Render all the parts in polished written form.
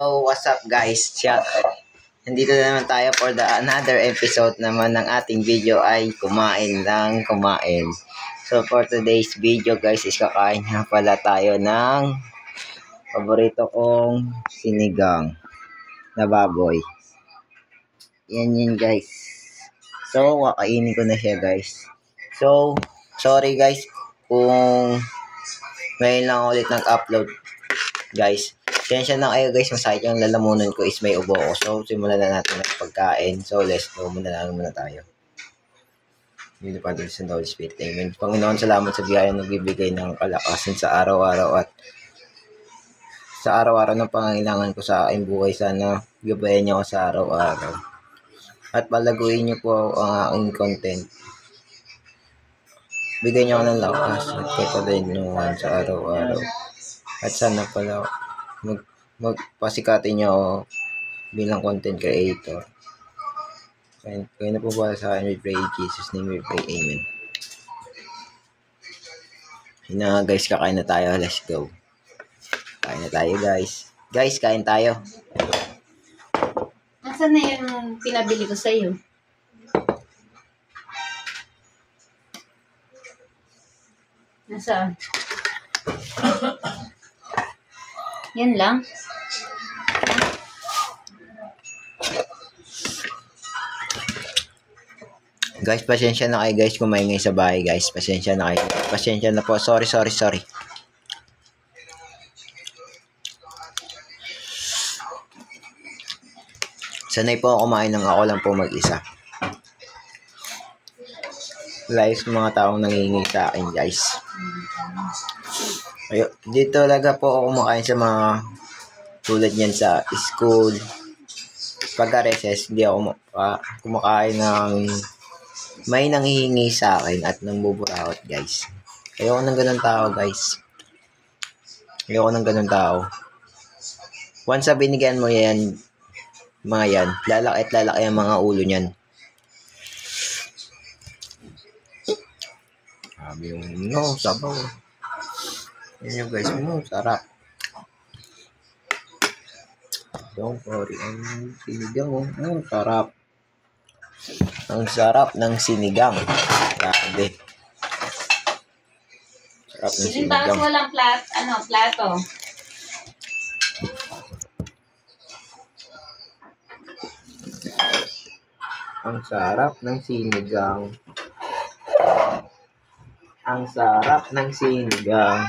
So, what's up guys? Nandito na naman tayo for another episode naman ng ating video ay kumain lang kumain. So, for today's video guys is kakain nga pala tayo ng paborito kong sinigang na baboy. Yan guys. So, kakainin ko na siya guys. So, sorry guys kung ngayon lang ulit nag-upload guys. Sensya na kayo guys, masakit yung lalamunan ko is may ubo ko. So, simulan na natin ang pagkain. So, let's go. Muna tayo. Dito pa doon sa Holy Spirit. Amen. Panginoon, salamat sa biyaya na nagbibigay ng kalakasan sa araw-araw at sa araw-araw ng pangangailangan ko sa aking buhay. Sana gabayan niyo ako sa araw-araw. At palaguin niyo po ang aking content. Bigyan niyo ako ng lakas at kapalinuhan sa araw-araw. At sana pala magpasikatin niyo ako bilang content creator. Kaya na po ba sa akin, we pray in Jesus' name, we pray, amen. Yun na guys, kakain na tayo, let's go. Kain na tayo guys. Guys, kain tayo. Nasaan na yung pinabili ko sa'yo? Nasaan? Yan lang? Guys, pasensya na kayo guys kung maingay sa bahay guys. Pasensya na kayo. Pasensya na po. Sorry. Sanay po ako kumain ng ako lang po mag-isa. Guys, mga taong nangingi sa akin guys. Dito talaga po ako kumakain sa mga tulad niyan sa school. Pagka-recess, hindi ako kumakain ng may nanghihingi sa akin at nang buburawat guys. Ayoko ng ganun tao guys. Once na binigyan mo yan, mga yan, lalaki ang mga ulo niyan. Sabi yung, no, sabaw. Yan yung guys, sarap. Don't worry, ang sinigang mo, sarap. Ang sarap ng sinigang. Grabe. Sarap ng sinigang. Bakit walang plato? Ang sarap ng sinigang. Ang sarap ng sinigang.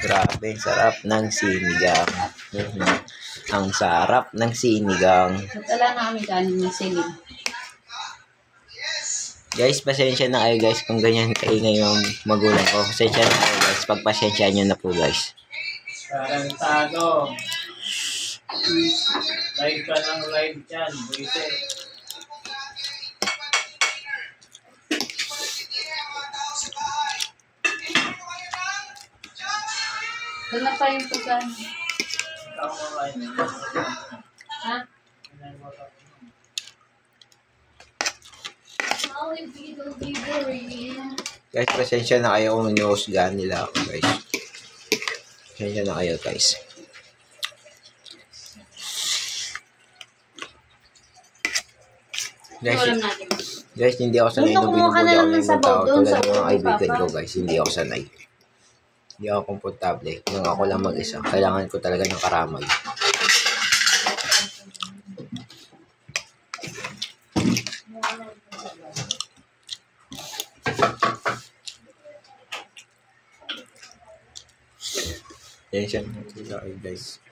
Grabe, sarap ng sinigang. Ang sarap ng sinigang. Wala na kami kanin ng siling. Guys, pasensya na kayo guys kung ganyan kaingay yung magulang ko. Pasensya na kayo guys. Pagpasensya nyo na po guys. Tarantado. Live ka ng live dyan. Buite. Wala pa yung pagkain. Ha? Guys, pasensya na kayo kung niusgahan nila ako guys. Pasensya na kayo guys. Guys, hindi ako sanay nung binubuli ako ng tao tulad ng mga kaibigan ko guys. Hindi ako sanay. Hindi ako komportable. Nung ako lang mag-isa. Kailangan ko talaga ng karamay. Tension na kayo guys.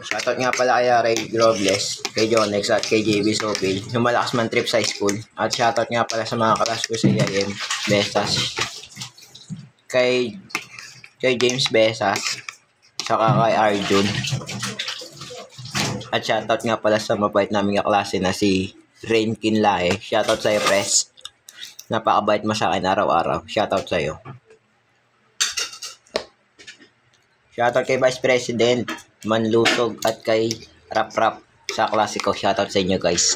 Shoutout nga pala kay Ray Robles, kay Jonex at kay JB Sopil, yung malakas man trip sa school. At shoutout nga pala sa mga kalas ko sa IM, Besas, kay James Besas, saka kay Arjun. At shoutout nga pala sa mabait naming kaklase na si Rain Kinlae. Shoutout sa'yo, Pres. Napakabait mo sa akin araw-araw. Shoutout sa'yo. Shoutout kay Vice President Manlusog at kay Rap Rap sa Klasiko. Shoutout sa inyo guys.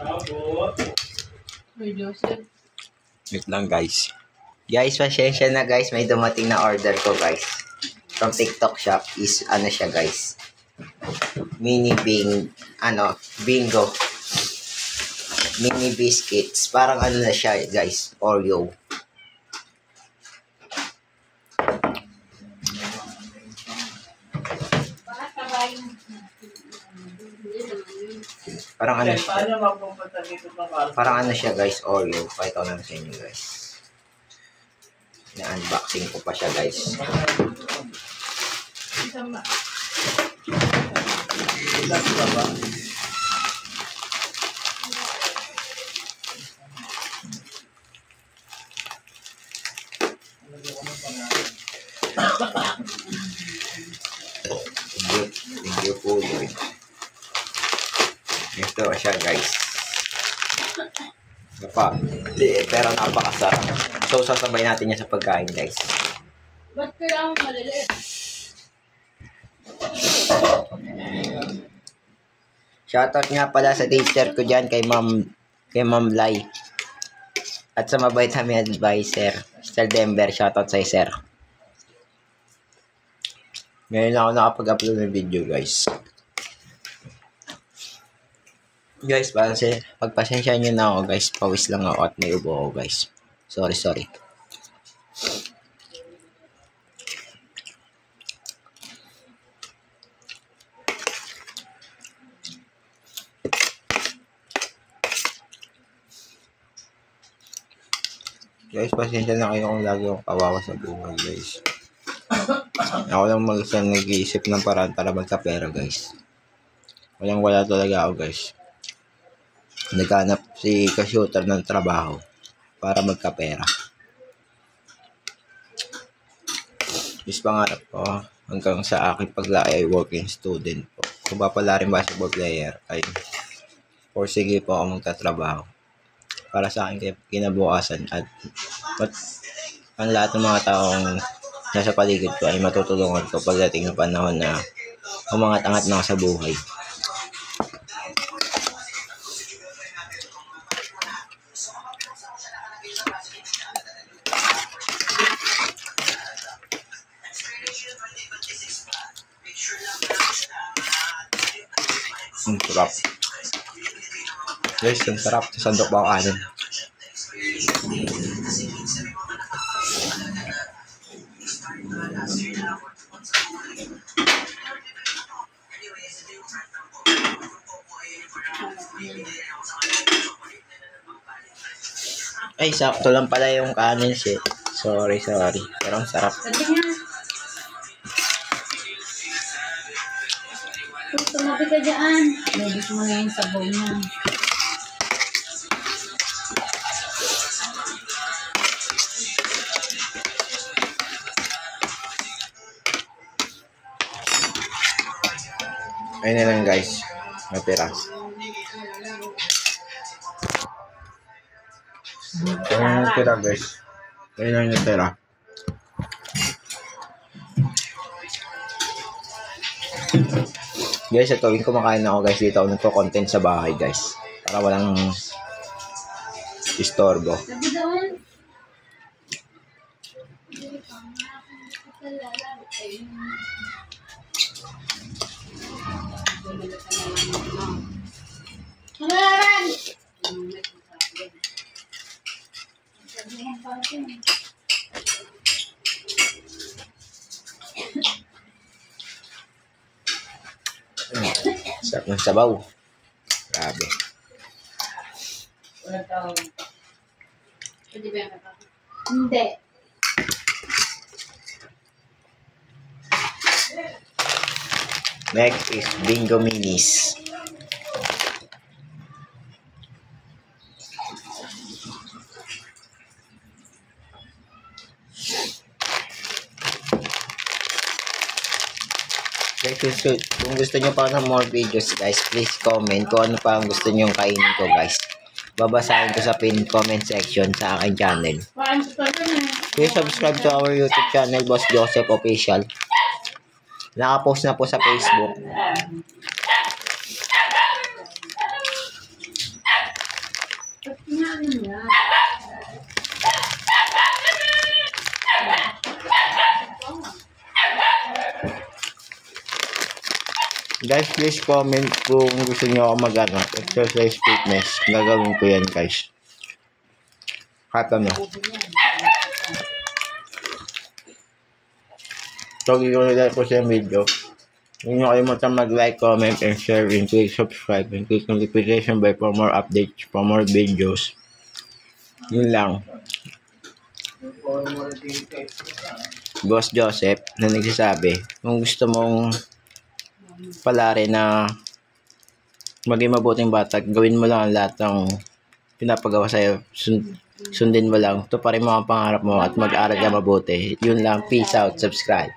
Abot. Uy, Joseph. Wait lang guys. Guys, pasensya na guys. May dumating na order ko guys. From TikTok shop is ano siya guys. Bingo. Mini biscuits. Parang ano na siya guys. Oreo. Parang ano siya. Paano magpupunta dito ng karton? Parang ano siya guys. Oreo. Pakita ko lang sa inyo guys. Na-unboxing ko pa siya guys. Ilan pa ba? Thank you po yun. Ito siya guys. Pero napakasarap. So sasabay natin yan sa pagkain guys. Ba't kailangan maliliit? Shoutout nga pala sa teacher ko dyan kay Ma'am Lai. At sa mabait namin advisor, Sir Denver, shoutout sa sir. Ngayon ako nakapag-upload ng video guys. Guys, pagpasensya nyo na ako guys, pawis lang ako at may ubo ako guys. Sorry. Guys, pasensya na kayo kung lagi akong kawawa sa buhay guys. Ako lang mag-isang nag-iisip ng paraan para magkapera guys. Wala talaga ako guys. Naghanap si ka-shooter ng trabaho para magkapera. Is pangarap ko hanggang sa aking paglaki ay working student po. Kung ba pala rin basketball player ay sige po ako magtatrabaho para sa akin kinabukasan at ang lahat ng mga taong nasa paligid ko ay matutulungan ko pagdating ng panahon na umangat-angat na ako sa buhay. Ang sarap. Guys, ang sarap. Sandok ba ako kanin? Ay, sakto lang pala yung kanin siya. Sorry. Pero ang sarap. Sabi nga. Tumabi ka dyan. Lubis mo na yung sabaw niya. Ayun na lang guys. Natira. Ayun na natira guys. Ayun na natira. Guys, sa tuwing kumakain ako guys, dito ako nagko-content sa bahay guys. Para walang istorbo. Sabi doon. Hanaran! Sarap ng sabaw. Grabe. Walang tawag. Pwede ba yung kapatid? Hindi. Next is Bingo Minis. Guys, kung gusto nyo pa ng more videos guys, please comment kung ano pa ang gusto nyo kainin ko guys. Babasahin ko sa pin comment section sa aking channel. Paano sa pagkakas? Please subscribe to our YouTube channel, Boss Joseph Official. Nakapost na po sa Facebook. Ba't kinain niya? Guys, please comment kung gusto niyo ako exercise fitness. Gagawin ko yan, guys. Kahit ano. So, i-like ko sa video. Huwag niyo kalimutan mag-like, comment, and share, and click subscribe, and click notification bell for more updates, for more videos. Yun lang. Boss Joseph na nagsasabi, kung gusto mong palari na maging mabuting bata, gawin mo lang ang lahat ng pinapagawa sa'yo. Sundin mo lang. Ito pa rin mga pangarap mo at mag-aral ka mabuti. Yun lang. Peace out. Subscribe.